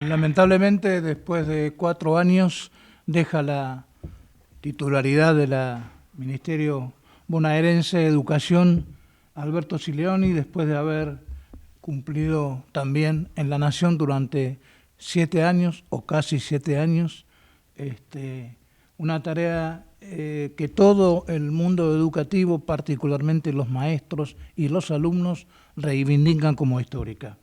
Lamentablemente, después de 4 años, deja la titularidad de la Ministerio Bonaerense de Educación Alberto Sileoni, después de haber cumplido también en la Nación durante 7 años, o casi 7 años, una tarea que todo el mundo educativo, particularmente los maestros y los alumnos, reivindican como histórica.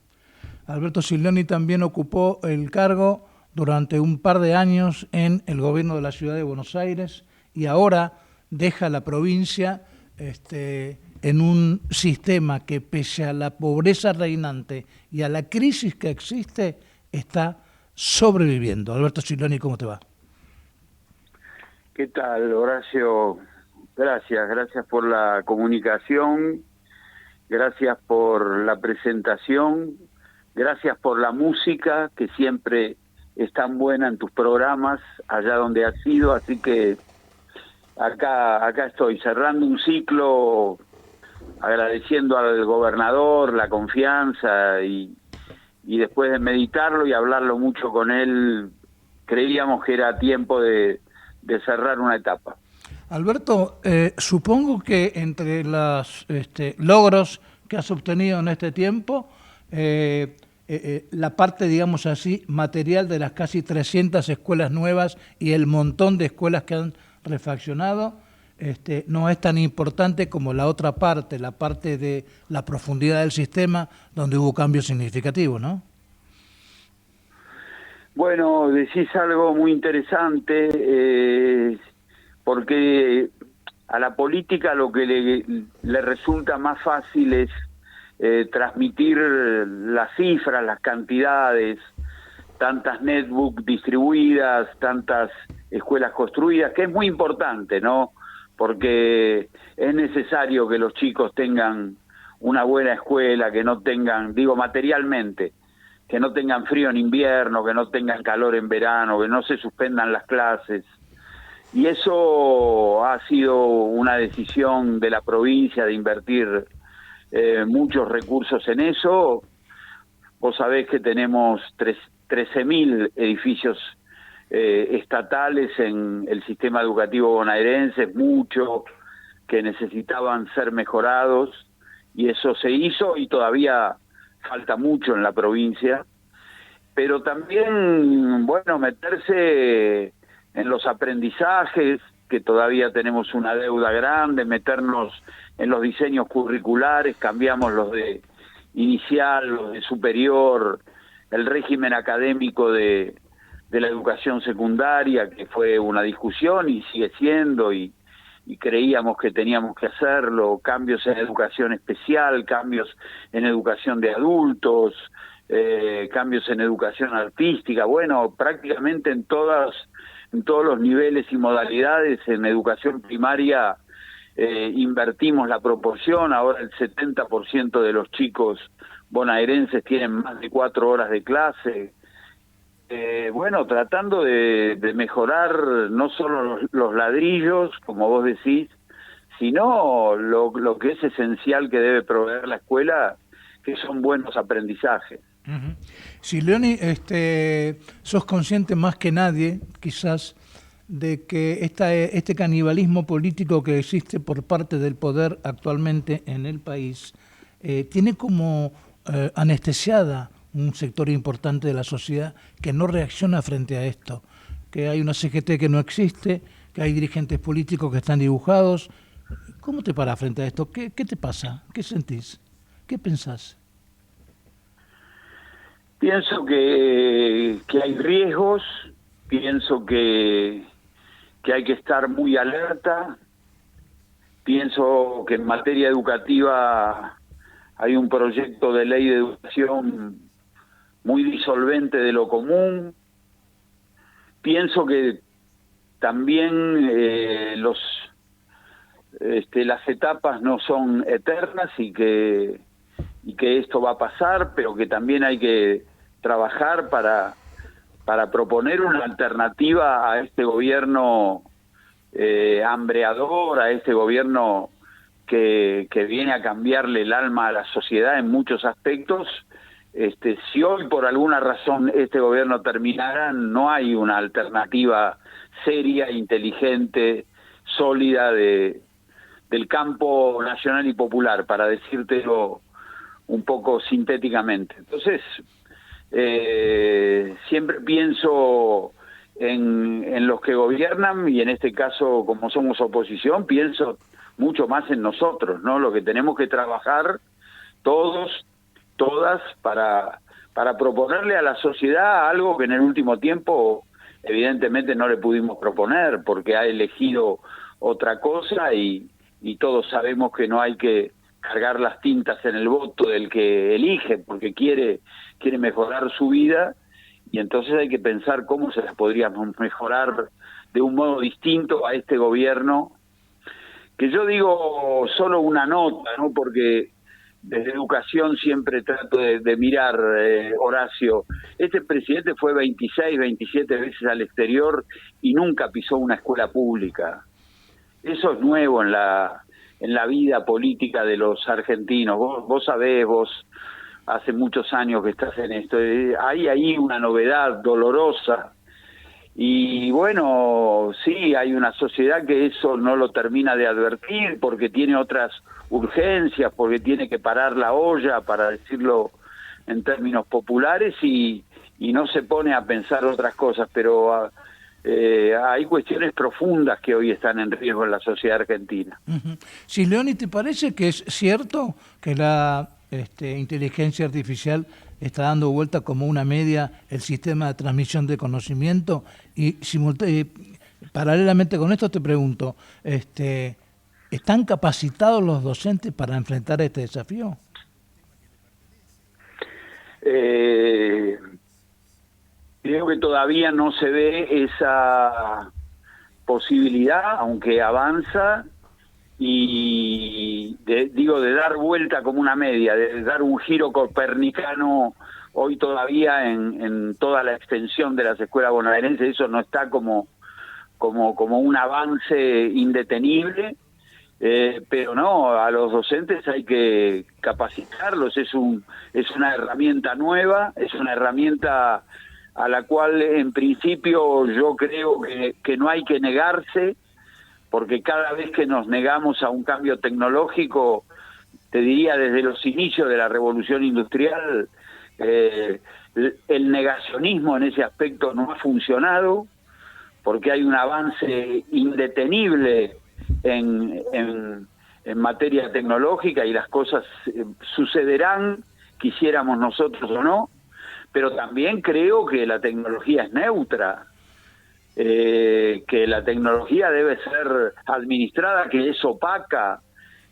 Alberto Sileoni también ocupó el cargo durante un par de años en el gobierno de la ciudad de Buenos Aires y ahora deja la provincia en un sistema que, pese a la pobreza reinante y a la crisis que existe, está sobreviviendo. Alberto Sileoni, ¿cómo te va? ¿Qué tal, Horacio? Gracias por la comunicación, gracias por la presentación, gracias por la música, que siempre es tan buena en tus programas, allá donde has ido, así que acá estoy, cerrando un ciclo, agradeciendo al gobernador la confianza y después de meditarlo y hablarlo mucho con él, creíamos que era tiempo de cerrar una etapa. Alberto, supongo que entre los logros que has obtenido en este tiempo, la parte, digamos así, material de las casi 300 escuelas nuevas y el montón de escuelas que han refaccionado, no es tan importante como la otra parte, la parte de la profundidad del sistema, donde hubo cambios significativos, ¿no? Bueno, decís algo muy interesante, porque a la política lo que le resulta más fácil es transmitir las cifras, las cantidades, tantas netbooks distribuidas, tantas escuelas construidas, que es muy importante, ¿no? Porque es necesario que los chicos tengan una buena escuela, que no tengan, digo materialmente, que no tengan frío en invierno, que no tengan calor en verano, que no se suspendan las clases. Y eso ha sido una decisión de la provincia de invertir muchos recursos en eso. Vos sabés que tenemos 13.000 edificios estatales en el sistema educativo bonaerense, mucho, que necesitaban ser mejorados, y eso se hizo y todavía falta mucho en la provincia, pero también, bueno, meterse en los aprendizajes, que todavía tenemos una deuda grande, meternos en los diseños curriculares, cambiamos los de inicial, los de superior, el régimen académico de la educación secundaria, que fue una discusión y sigue siendo, y creíamos que teníamos que hacerlo, cambios en educación especial, cambios en educación de adultos, cambios en educación artística, bueno, prácticamente en todos los niveles y modalidades. En educación primaria invertimos la proporción, ahora el 70% de los chicos bonaerenses tienen más de 4 horas de clase. Bueno, tratando de mejorar no solo los ladrillos, como vos decís, sino lo que es esencial que debe proveer la escuela, que son buenos aprendizajes. Uh-huh. Si Leoni, sos consciente más que nadie, quizás, de que este canibalismo político que existe por parte del poder actualmente en el país tiene como anestesiada un sector importante de la sociedad que no reacciona frente a esto, que hay una CGT que no existe, que hay dirigentes políticos que están dibujados. ¿Cómo te paras frente a esto? ¿Qué te pasa? ¿Qué sentís? ¿Qué pensás? Pienso que hay riesgos, pienso que hay que estar muy alerta, pienso que en materia educativa hay un proyecto de ley de educación muy disolvente de lo común. Pienso que también las etapas no son eternas y que esto va a pasar, pero que también hay que trabajar para proponer una alternativa a este gobierno hambreador, a este gobierno que viene a cambiarle el alma a la sociedad en muchos aspectos, si hoy por alguna razón este gobierno terminara, no hay una alternativa seria, inteligente, sólida del campo nacional y popular, para decírtelo un poco sintéticamente. Entonces, siempre pienso en los que gobiernan, y en este caso, como somos oposición, pienso mucho más en nosotros, ¿no? Lo que tenemos que trabajar todos, todas, para proponerle a la sociedad algo que en el último tiempo evidentemente no le pudimos proponer, porque ha elegido otra cosa, y todos sabemos que no hay que cargar las tintas en el voto del que elige, porque quiere mejorar su vida, y entonces hay que pensar cómo se las podríamos mejorar de un modo distinto a este gobierno, que yo digo solo una nota, ¿no? Porque desde educación siempre trato de mirar, Horacio, este presidente fue 26, 27 veces al exterior y nunca pisó una escuela pública. Eso es nuevo en la vida política de los argentinos. Vos sabés, vos hace muchos años que estás en esto, hay ahí una novedad dolorosa. Y bueno, sí, hay una sociedad que eso no lo termina de advertir, porque tiene otras urgencias, porque tiene que parar la olla, para decirlo en términos populares, y no se pone a pensar otras cosas, pero hay cuestiones profundas que hoy están en riesgo en la sociedad argentina. Sí, Leoni, ¿te parece que es cierto que la inteligencia artificial está dando vuelta como una media el sistema de transmisión de conocimiento? Y paralelamente con esto te pregunto, ¿están capacitados los docentes para enfrentar este desafío? Creo que todavía no se ve esa posibilidad, aunque avanza, y de dar vuelta como una media, de dar un giro copernicano hoy todavía en toda la extensión de las escuelas bonaerenses. Eso no está como un avance indetenible, pero no, a los docentes hay que capacitarlos. Es una herramienta nueva, es una herramienta a la cual en principio yo creo que no hay que negarse, porque cada vez que nos negamos a un cambio tecnológico, te diría desde los inicios de la revolución industrial, el negacionismo en ese aspecto no ha funcionado, porque hay un avance indetenible en materia tecnológica, y las cosas sucederán, quisiéramos nosotros o no, pero también creo que la tecnología es neutra, que la tecnología debe ser administrada, que es opaca,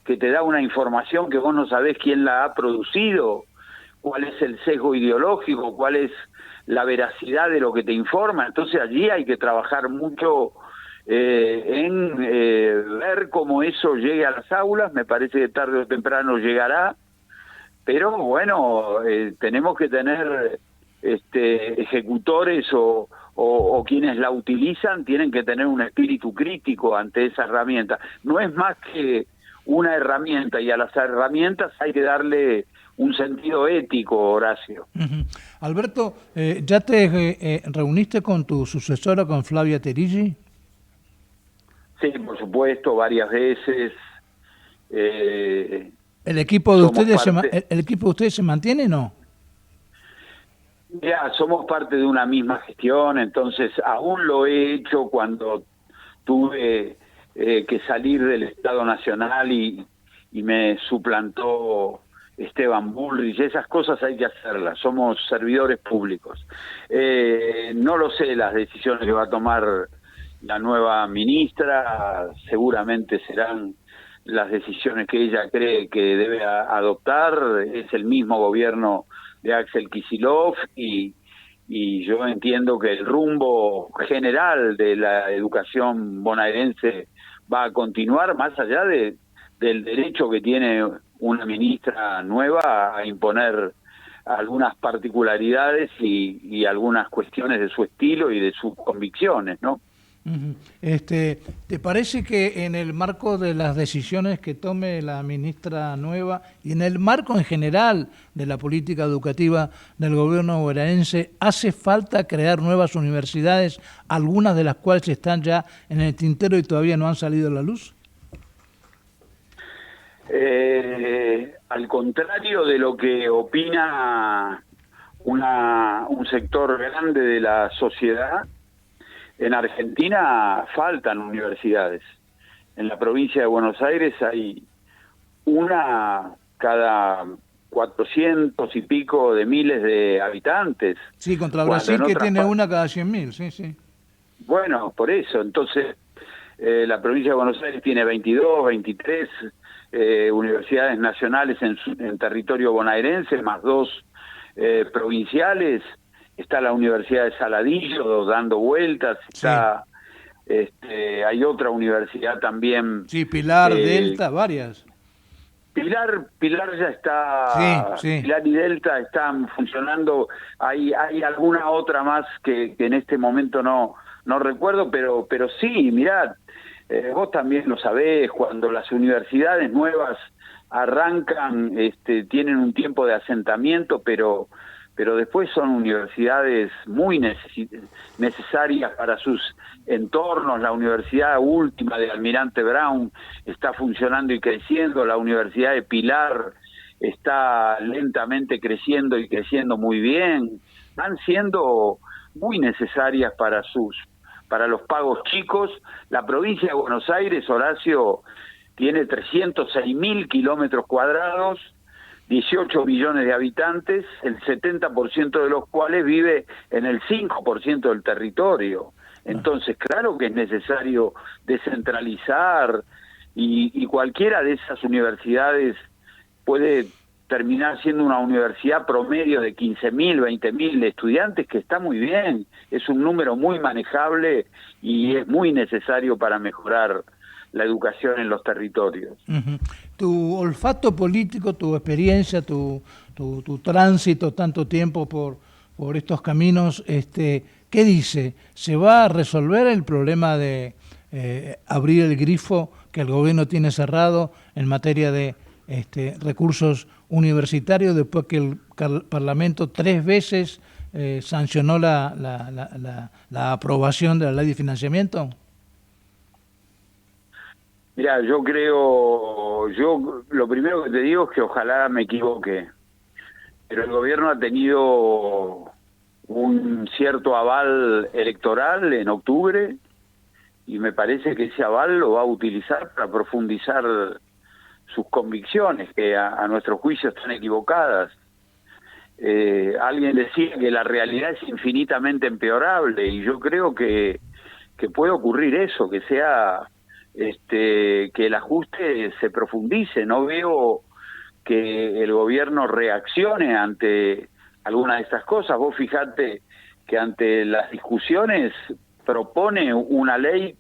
que te da una información que vos no sabés quién la ha producido, cuál es el sesgo ideológico, cuál es la veracidad de lo que te informa. Entonces allí hay que trabajar mucho en ver cómo eso llegue a las aulas. Me parece que tarde o temprano llegará, pero bueno, tenemos que tener ejecutores o quienes la utilizan, tienen que tener un espíritu crítico ante esa herramienta. No es más que una herramienta, y a las herramientas hay que darle un sentido ético, Horacio. Alberto, ¿ya te reuniste con tu sucesora, con Flavia Terigi? Sí, por supuesto, varias veces. ¿El equipo de ustedes se mantiene o no? Ya, somos parte de una misma gestión, entonces aún lo he hecho cuando tuve que salir del Estado Nacional y me suplantó Esteban Bullrich. Esas cosas hay que hacerlas, somos servidores públicos. No lo sé las decisiones que va a tomar la nueva ministra, seguramente serán las decisiones que ella cree que debe adoptar. Es el mismo gobierno de Axel Kicillof, y yo entiendo que el rumbo general de la educación bonaerense va a continuar, más allá del derecho que tiene una ministra nueva a imponer algunas particularidades y algunas cuestiones de su estilo y de sus convicciones, ¿no? Ujú. ¿Te parece que en el marco de las decisiones que tome la ministra nueva y en el marco en general de la política educativa del gobierno bonaerense hace falta crear nuevas universidades, algunas de las cuales están ya en el tintero y todavía no han salido a la luz? Al contrario de lo que opina un sector grande de la sociedad, en Argentina faltan universidades. En la provincia de Buenos Aires hay una cada 400 y pico de miles de habitantes. Sí, contra Cuando Brasil en que otras tiene una cada 100.000, sí, sí. Bueno, por eso, entonces la provincia de Buenos Aires tiene 22, 23 universidades nacionales en territorio bonaerense, más dos provinciales. Está la Universidad de Saladillo dando vueltas, está hay otra universidad también. Sí, Pilar, Delta, varias. Pilar ya Sí, está, sí. Pilar y Delta están funcionando. Hay alguna otra más que en este momento no recuerdo, pero sí, mirad, vos también lo sabés, cuando las universidades nuevas arrancan, tienen un tiempo de asentamiento, pero después son universidades muy necesarias para sus entornos. La universidad última de Almirante Brown está funcionando y creciendo, la Universidad de Pilar está lentamente creciendo y creciendo muy bien. Están siendo muy necesarias para los pagos chicos. La provincia de Buenos Aires, Horacio, tiene 306.000 kilómetros cuadrados, 18 millones de habitantes, el 70% de los cuales vive en el 5% del territorio. Entonces, claro que es necesario descentralizar y cualquiera de esas universidades puede terminar siendo una universidad promedio de 15.000, 20.000 estudiantes, que está muy bien, es un número muy manejable y es muy necesario para mejorar la educación en los territorios. Uh-huh. Tu olfato político, tu experiencia, tu tránsito tanto tiempo por estos caminos, ¿qué dice? ¿Se va a resolver el problema de abrir el grifo que el gobierno tiene cerrado en materia de recursos universitarios después que el Parlamento 3 veces sancionó la aprobación de la ley de financiamiento? Mira, yo lo primero que te digo es que ojalá me equivoque, pero el gobierno ha tenido un cierto aval electoral en octubre y me parece que ese aval lo va a utilizar para profundizar sus convicciones, que a nuestro juicio están equivocadas. Alguien decía que la realidad es infinitamente empeorable y yo creo que puede ocurrir eso, que sea que el ajuste se profundice. No veo que el gobierno reaccione ante alguna de estas cosas. Vos fijate que ante las discusiones propone una ley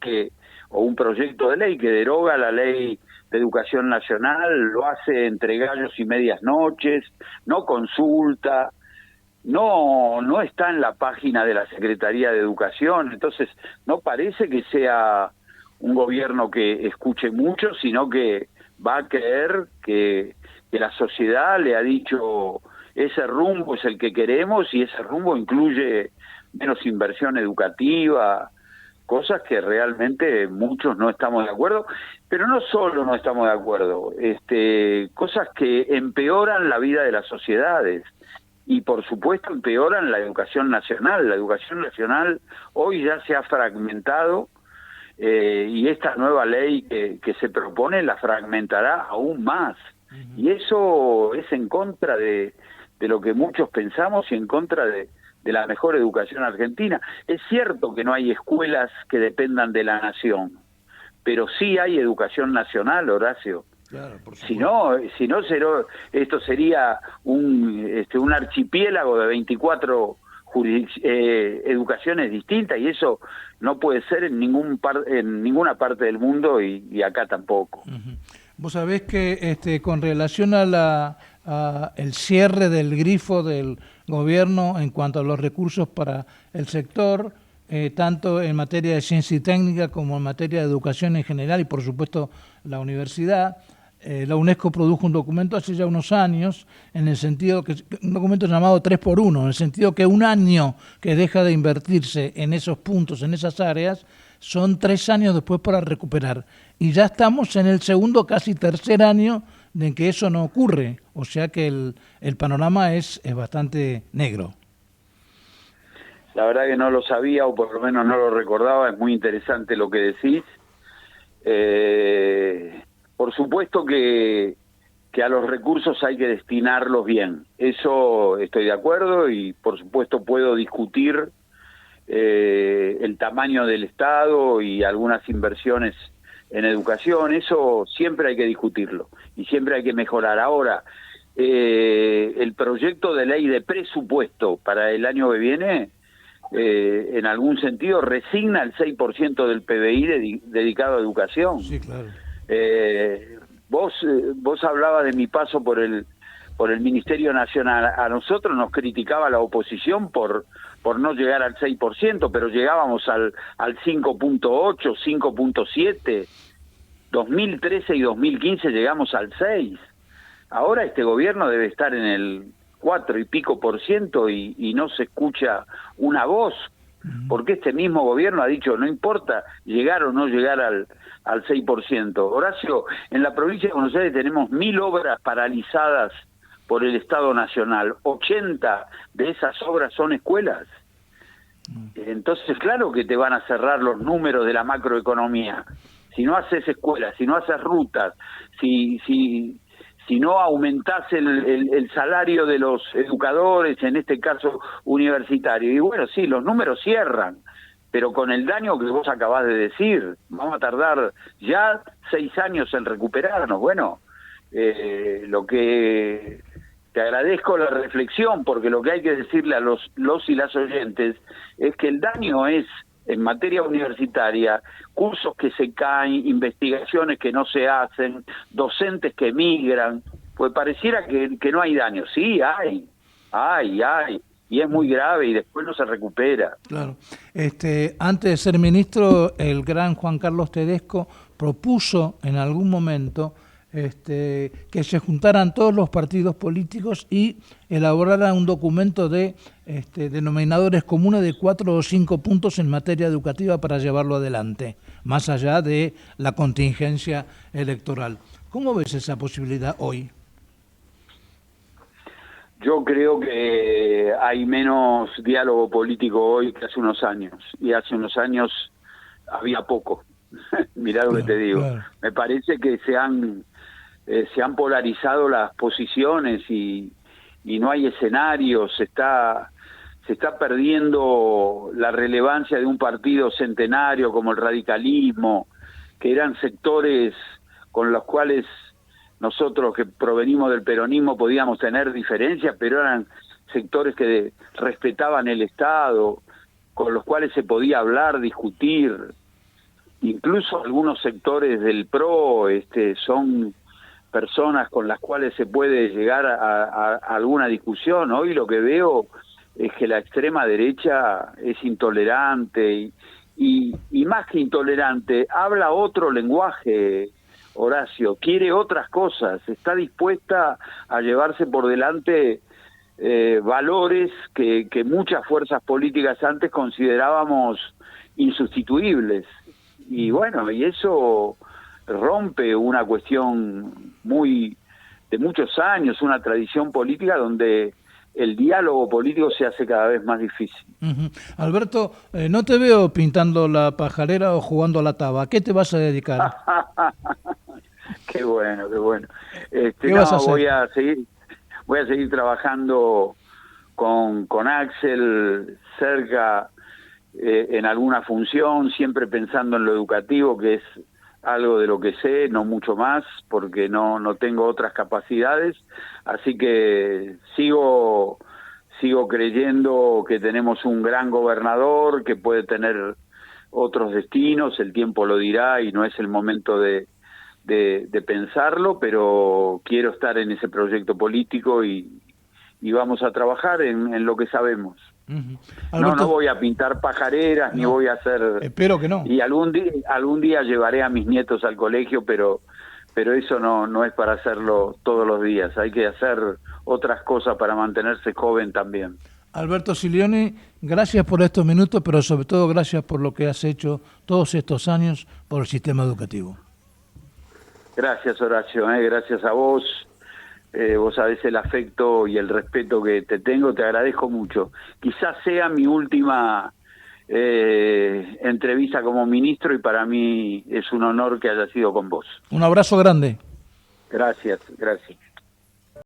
o un proyecto de ley que deroga la ley de educación nacional, lo hace entre gallos y medias noches, no consulta, no está en la página de la Secretaría de Educación. Entonces no parece que sea un gobierno que escuche mucho, sino que va a creer que la sociedad le ha dicho ese rumbo es el que queremos y ese rumbo incluye menos inversión educativa, cosas que realmente muchos no estamos de acuerdo, pero no solo no estamos de acuerdo, cosas que empeoran la vida de las sociedades y por supuesto empeoran la educación nacional. La educación nacional hoy ya se ha fragmentado y esta nueva ley que se propone la fragmentará aún más. Y eso es en contra de lo que muchos pensamos y en contra de la mejor educación argentina. Es cierto que no hay escuelas que dependan de la nación, pero sí hay educación nacional, Horacio. Claro, por si no esto sería un archipiélago de 24 educaciones distintas, y eso no puede ser en ninguna parte del mundo y acá tampoco. Uh-huh. Vos sabés que con relación a el cierre del grifo del gobierno en cuanto a los recursos para el sector, tanto en materia de ciencia y técnica como en materia de educación en general y por supuesto la universidad. La UNESCO produjo un documento hace ya unos años, en el sentido que un documento llamado 3x1, en el sentido que un año que deja de invertirse en esos puntos, en esas áreas, son 3 años después para recuperar. Y ya estamos en el segundo, casi tercer año de que eso no ocurre. O sea que el panorama es bastante negro. La verdad que no lo sabía, o por lo menos no lo recordaba. Es muy interesante lo que decís. Por supuesto que a los recursos hay que destinarlos bien. Eso estoy de acuerdo, y por supuesto puedo discutir el tamaño del Estado y algunas inversiones en educación. Eso siempre hay que discutirlo y siempre hay que mejorar. Ahora, el proyecto de ley de presupuesto para el año que viene, en algún sentido, resigna el 6% del PBI dedicado a educación. Sí, claro. Vos hablabas de mi paso por el Ministerio Nacional. A nosotros nos criticaba la oposición por no llegar al 6%, pero llegábamos al 5.8, 5.7. 2013 y 2015 llegamos al 6. Ahora este gobierno debe estar en el 4 y pico por ciento y no se escucha una voz, porque este mismo gobierno ha dicho, no importa llegar o no llegar al 6%. Horacio, en la provincia de Buenos Aires tenemos 1.000 obras paralizadas por el Estado Nacional. 80 de esas obras son escuelas. Entonces, claro que te van a cerrar los números de la macroeconomía. Si no haces escuelas, si no haces rutas, si no aumentás el salario de los educadores, en este caso universitario. Y bueno, sí, los números cierran, pero con el daño que vos acabás de decir, vamos a tardar ya 6 años en recuperarnos. Bueno, lo que te agradezco la reflexión, porque lo que hay que decirle a los y las oyentes es que el daño es, en materia universitaria, cursos que se caen, investigaciones que no se hacen, docentes que emigran. Pues pareciera que no hay daño. Sí, hay, y es muy grave y después no se recupera. Claro. Antes de ser ministro, el gran Juan Carlos Tedesco propuso en algún momento que se juntaran todos los partidos políticos y elaboraran un documento de denominadores comunes de 4 o 5 puntos en materia educativa para llevarlo adelante, más allá de la contingencia electoral. ¿Cómo ves esa posibilidad hoy? Yo creo que hay menos diálogo político hoy que hace unos años, y hace unos años había poco. Mirá lo que te digo. Claro. Me parece que se han polarizado las posiciones y no hay escenarios. Se está perdiendo la relevancia de un partido centenario como el radicalismo, que eran sectores con los cuales nosotros que provenimos del peronismo podíamos tener diferencias, pero eran sectores que respetaban el Estado, con los cuales se podía hablar, discutir. Incluso algunos sectores del PRO son personas con las cuales se puede llegar a alguna discusión. Hoy lo que veo es que la extrema derecha es intolerante y más que intolerante, habla otro lenguaje, Horacio, quiere otras cosas, está dispuesta a llevarse por delante valores que muchas fuerzas políticas antes considerábamos insustituibles. Y bueno, y eso rompe una cuestión de muchos años, una tradición política donde el diálogo político se hace cada vez más difícil. Alberto, no te veo pintando la pajarera o jugando a la taba. ¿A qué te vas a dedicar? Qué bueno, qué bueno. ¿Qué vas a hacer? Voy a seguir trabajando con Axel cerca en alguna función, siempre pensando en lo educativo, que es algo de lo que sé, no mucho más, porque no tengo otras capacidades, así que sigo creyendo que tenemos un gran gobernador que puede tener otros destinos, el tiempo lo dirá y no es el momento de pensarlo, pero quiero estar en ese proyecto político y vamos a trabajar en lo que sabemos. Ujú. No, Alberto, no voy a pintar pajareras, ni no, voy a hacer... espero que no. Y algún día llevaré a mis nietos al colegio, pero eso no es para hacerlo todos los días. Hay que hacer otras cosas para mantenerse joven también. Alberto Silioni, gracias por estos minutos, pero sobre todo gracias por lo que has hecho todos estos años por el sistema educativo. Gracias, Horacio, gracias a vos. Vos sabés el afecto y el respeto que te tengo, te agradezco mucho. Quizás sea mi última entrevista como ministro y para mí es un honor que haya sido con vos. Un abrazo grande. Gracias, gracias.